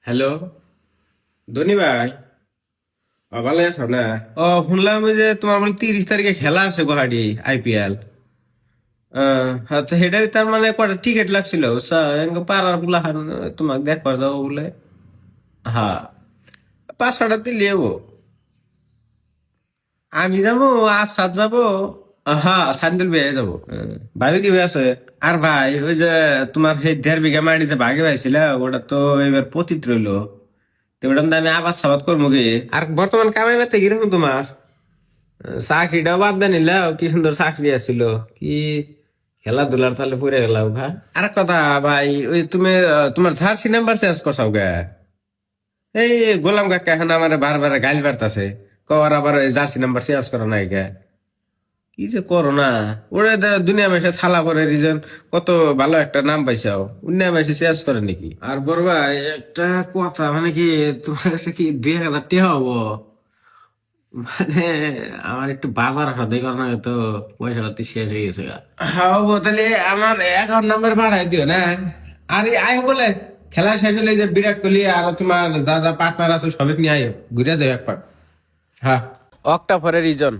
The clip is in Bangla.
হ্যালো, ধনী ভাই। ভালো আছো না? শুনলাম ওই যে তোমার বলে 30 তারিখে খেলা আছে গুয়াহাটি IPL। হ্যাঁ, তো হেডারি তার মানে কটা টিকিট লাগছিল বুঝছো? এনকে পাড়ার গুলা তোমাকে দেখবার যাবো বলে। হ্যাঁ, 5-6টা দিলে যাবো। আমি যাবো, আসাদ যাবো। হ্যাঁ, সান্দিল বেয়ে যাবো। ভাবি কি আছে? আর ভাই ওই যে তোমার সেই 1.5 বিঘা মাটি যে ভাগে পাইছিল, ওটা তো এবার পতিত রইলো। তো ওটা আমি আবাদ সাবাদ করবো কি? আর বর্তমান কামাই বাতে কিরকম তোমার? চাকরিটা বাদ দিয়ে নিলাও, কি সুন্দর চাকরি আছিল। কি খেলাধুলার তাহলে পড়ে গেলাম ভাই। আর কথা ভাই, ওই তুমি তোমার জার্সি নাম্বার চেঞ্জ করছাও গে? এই গোলাম কাকা এখন আমার বারবার গাইল বাড়তাছে। কর আবার ওই জার্সি নাম্বার চেঞ্জ করো নাই গে? কি যে করো না? ওরে দুনিয়া মাসে থালা পরে রিজন কত ভালো একটা নাম পাইছাও, দুনিয়া মাসে চেঞ্জ করে নাকি? আর বড় ভাই একটা কথা, মানে কি তোমার কাছে কি 2,000 টাকা হবো? মানে আমার একটু বাজার সদাই করার তো পয়সা পাতি শেষ হয়ে গেছে গা। হ্যাঁ গো, তাহলে আমার অ্যাকাউন্ট নাম্বার বাড়াই দিও না। আরে আয় বলে খেলা শেষ হলে যে বিরাট কোহলি আর তোমার যা যা পার্টনার আছে সবাই নিয়ে আয়, ঘুরে যাও একবার। হ্যাঁ, অক্টা ফরের রিজন।